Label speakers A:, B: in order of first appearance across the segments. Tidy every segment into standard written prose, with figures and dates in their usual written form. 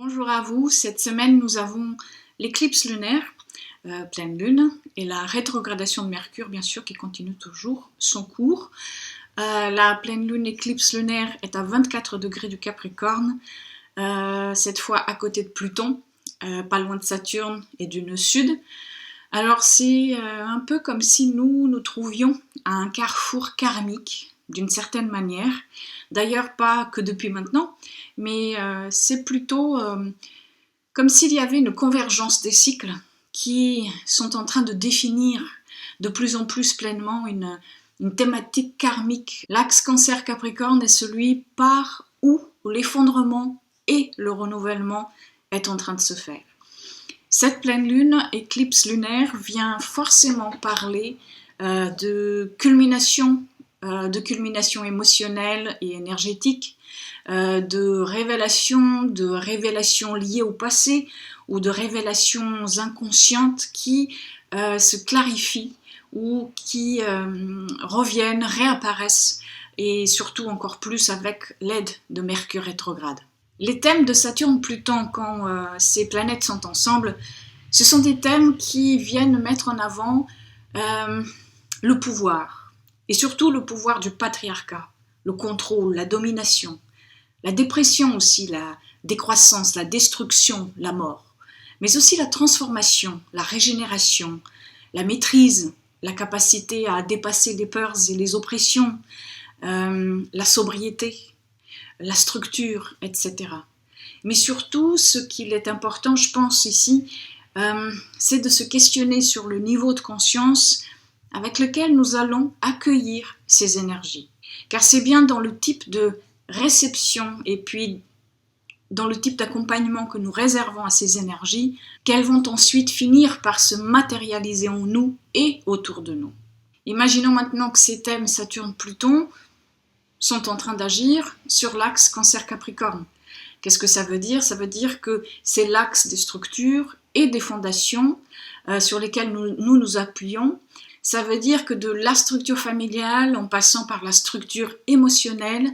A: Bonjour à vous, cette semaine nous avons l'éclipse lunaire, pleine lune, et la rétrogradation de Mercure bien sûr qui continue toujours son cours. La pleine lune éclipse lunaire est à 24 degrés du Capricorne, cette fois à côté de Pluton, pas loin de Saturne et du nœud sud. Alors c'est un peu comme si nous nous trouvions à un carrefour karmique d'une certaine manière, d'ailleurs pas que depuis maintenant, mais c'est plutôt comme s'il y avait une convergence des cycles qui sont en train de définir de plus en plus pleinement une thématique karmique. L'axe Cancer-Capricorne est celui par où l'effondrement et le renouvellement est en train de se faire. Cette pleine lune, éclipse lunaire, vient forcément parler de culmination émotionnelle et énergétique, de révélations liées au passé ou de révélations inconscientes qui se clarifient ou qui reviennent, réapparaissent et surtout encore plus avec l'aide de Mercure rétrograde. Les thèmes de Saturne-Pluton quand ces planètes sont ensemble, ce sont des thèmes qui viennent mettre en avant le pouvoir et surtout le pouvoir du patriarcat, le contrôle, la domination, la dépression aussi, la décroissance, la destruction, la mort, mais aussi la transformation, la régénération, la maîtrise, la capacité à dépasser les peurs et les oppressions, la sobriété, la structure, etc. Mais surtout, ce qu'il est important, je pense ici, c'est de se questionner sur le niveau de conscience avec lequel nous allons accueillir ces énergies. Car c'est bien dans le type de réception et puis dans le type d'accompagnement que nous réservons à ces énergies qu'elles vont ensuite finir par se matérialiser en nous et autour de nous. Imaginons maintenant que ces thèmes Saturne-Pluton sont en train d'agir sur l'axe Cancer-Capricorne. Qu'est-ce que ça veut dire ? Ça veut dire que c'est l'axe des structures et des fondations sur lesquelles nous appuyons. Ça veut dire que de la structure familiale, en passant par la structure émotionnelle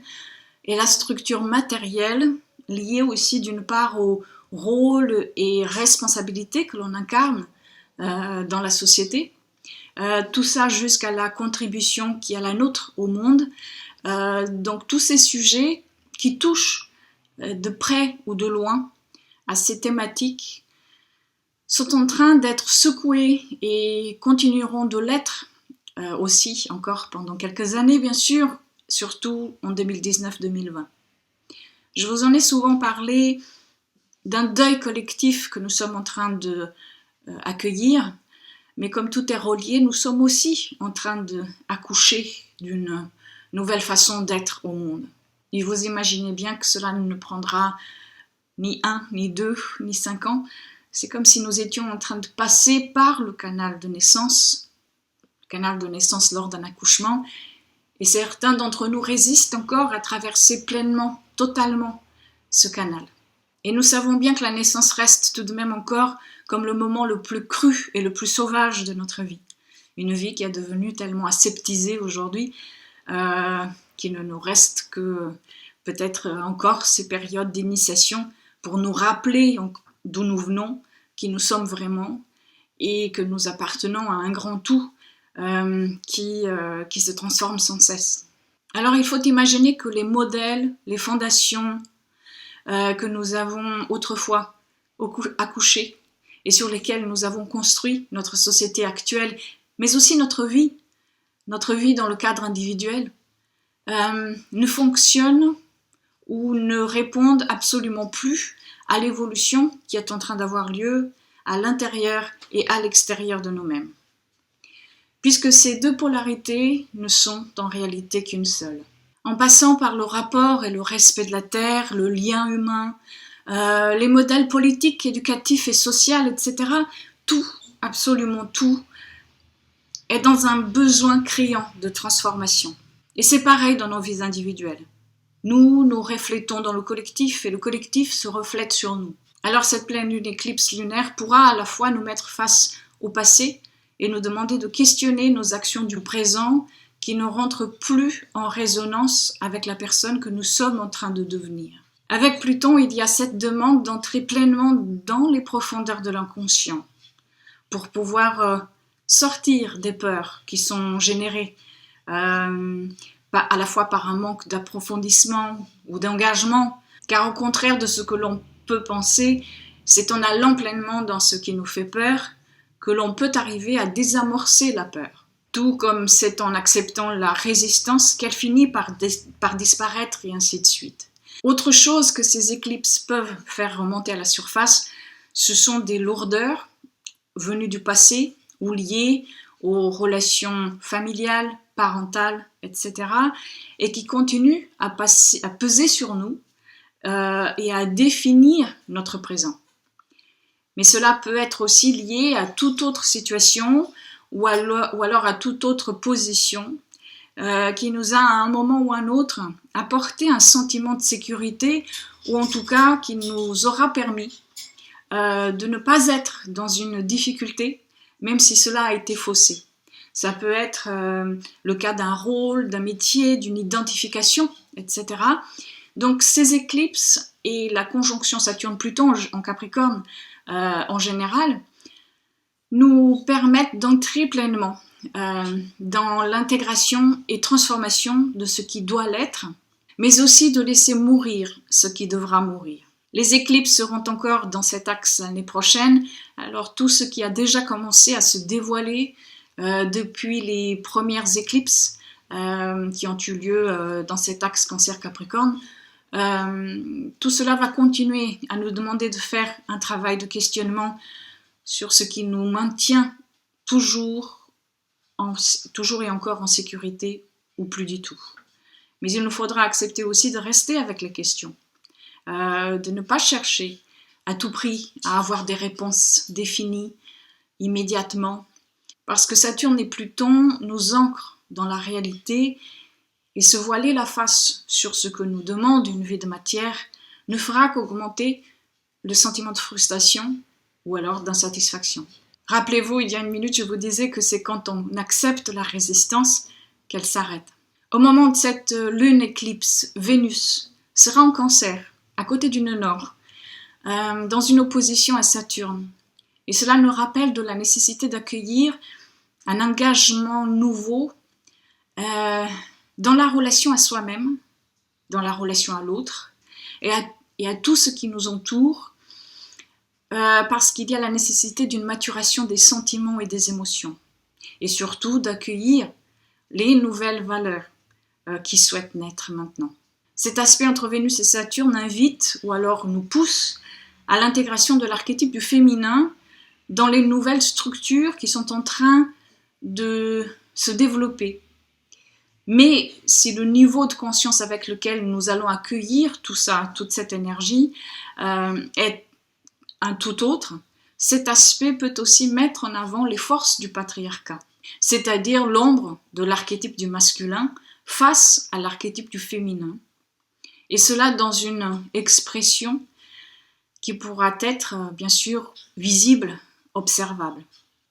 A: et la structure matérielle, liée aussi d'une part au rôle et responsabilité que l'on incarne dans la société, tout ça jusqu'à la contribution qui est la nôtre au monde. Donc tous ces sujets qui touchent de près ou de loin à ces thématiques sont en train d'être secoués et continueront de l'être aussi encore pendant quelques années bien sûr, surtout en 2019-2020. Je vous en ai souvent parlé d'un deuil collectif que nous sommes en train d'accueillir, mais comme tout est relié, nous sommes aussi en train d'accoucher d'une nouvelle façon d'être au monde. Et vous imaginez bien que cela ne prendra ni 1, ni 2, ni 5 ans. C'est comme si nous étions en train de passer par le canal de naissance lors d'un accouchement, et certains d'entre nous résistent encore à traverser pleinement, totalement ce canal. Et nous savons bien que la naissance reste tout de même encore comme le moment le plus cru et le plus sauvage de notre vie. Une vie qui est devenue tellement aseptisée aujourd'hui qu'il ne nous reste que peut-être encore ces périodes d'initiation pour nous rappeler d'où nous venons, qui nous sommes vraiment et que nous appartenons à un grand tout qui se transforme sans cesse. Alors il faut imaginer que les modèles, les fondations que nous avons autrefois accouchées et sur lesquelles nous avons construit notre société actuelle, mais aussi notre vie dans le cadre individuel, ne fonctionnent ou ne répondent absolument plus à l'évolution qui est en train d'avoir lieu à l'intérieur et à l'extérieur de nous-mêmes. Puisque ces deux polarités ne sont en réalité qu'une seule. En passant par le rapport et le respect de la terre, le lien humain, les modèles politiques, éducatifs et sociaux, etc., tout, absolument tout, est dans un besoin criant de transformation. Et c'est pareil dans nos vies individuelles. Nous reflétons dans le collectif et le collectif se reflète sur nous. Alors cette pleine lune éclipse lunaire pourra à la fois nous mettre face au passé et nous demander de questionner nos actions du présent qui ne rentrent plus en résonance avec la personne que nous sommes en train de devenir. Avec Pluton, il y a cette demande d'entrer pleinement dans les profondeurs de l'inconscient pour pouvoir sortir des peurs qui sont générées à la fois par un manque d'approfondissement ou d'engagement, car au contraire de ce que l'on peut penser, c'est en allant pleinement dans ce qui nous fait peur que l'on peut arriver à désamorcer la peur. Tout comme c'est en acceptant la résistance qu'elle finit par disparaître et ainsi de suite. Autre chose que ces éclipses peuvent faire remonter à la surface, ce sont des lourdeurs venues du passé ou liées aux relations familiales, parentales, etc. et qui continuent à peser sur nous et à définir notre présent. Mais cela peut être aussi lié à toute autre situation ou alors à toute autre position qui nous a à un moment ou à un autre apporté un sentiment de sécurité ou en tout cas qui nous aura permis de ne pas être dans une difficulté même si cela a été faussé. Ça peut être le cas d'un rôle, d'un métier, d'une identification, etc. Donc ces éclipses et la conjonction Saturne-Pluton en Capricorne en général nous permettent d'entrer pleinement dans l'intégration et transformation de ce qui doit l'être, mais aussi de laisser mourir ce qui devra mourir. Les éclipses seront encore dans cet axe l'année prochaine, alors tout ce qui a déjà commencé à se dévoiler depuis les premières éclipses qui ont eu lieu dans cet axe Cancer-Capricorne, tout cela va continuer à nous demander de faire un travail de questionnement sur ce qui nous maintient toujours et encore en sécurité ou plus du tout. Mais il nous faudra accepter aussi de rester avec les questions, de ne pas chercher à tout prix à avoir des réponses définies immédiatement, parce que Saturne et Pluton nous ancrent dans la réalité et se voiler la face sur ce que nous demande une vie de matière ne fera qu'augmenter le sentiment de frustration ou alors d'insatisfaction. Rappelez-vous, il y a une minute, je vous disais que c'est quand on accepte la résistance qu'elle s'arrête. Au moment de cette lune éclipse, Vénus sera en Cancer, à côté du nœud nord, dans une opposition à Saturne. Et cela nous rappelle de la nécessité d'accueillir un engagement nouveau dans la relation à soi-même, dans la relation à l'autre et à tout ce qui nous entoure, parce qu'il y a la nécessité d'une maturation des sentiments et des émotions, et surtout d'accueillir les nouvelles valeurs qui souhaitent naître maintenant. Cet aspect entre Vénus et Saturne invite, ou alors nous pousse, à l'intégration de l'archétype du féminin dans les nouvelles structures qui sont en train de se développer. Mais si le niveau de conscience avec lequel nous allons accueillir tout ça, toute cette énergie, est un tout autre, cet aspect peut aussi mettre en avant les forces du patriarcat, c'est-à-dire l'ombre de l'archétype du masculin face à l'archétype du féminin, et cela dans une expression qui pourra être, bien sûr, visible, observable.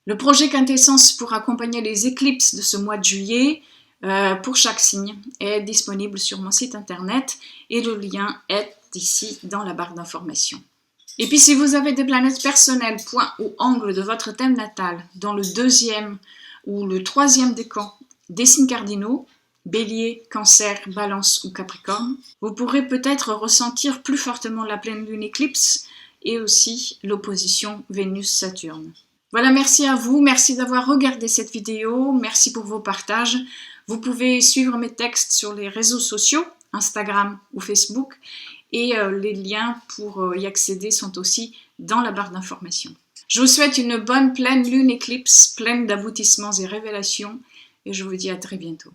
A: Le projet Quintessence pour accompagner les éclipses de ce mois de juillet pour chaque signe est disponible sur mon site internet et le lien est ici dans la barre d'information. Et puis si vous avez des planètes personnelles, points ou angles de votre thème natal dans le 2e ou le 3e décan des signes cardinaux, Bélier, Cancer, Balance ou Capricorne, vous pourrez peut-être ressentir plus fortement la pleine lune éclipse et aussi l'opposition Vénus-Saturne. Voilà, merci à vous, merci d'avoir regardé cette vidéo, merci pour vos partages. Vous pouvez suivre mes textes sur les réseaux sociaux, Instagram ou Facebook, et les liens pour y accéder sont aussi dans la barre d'information. Je vous souhaite une bonne pleine lune éclipse, pleine d'aboutissements et révélations, et je vous dis à très bientôt.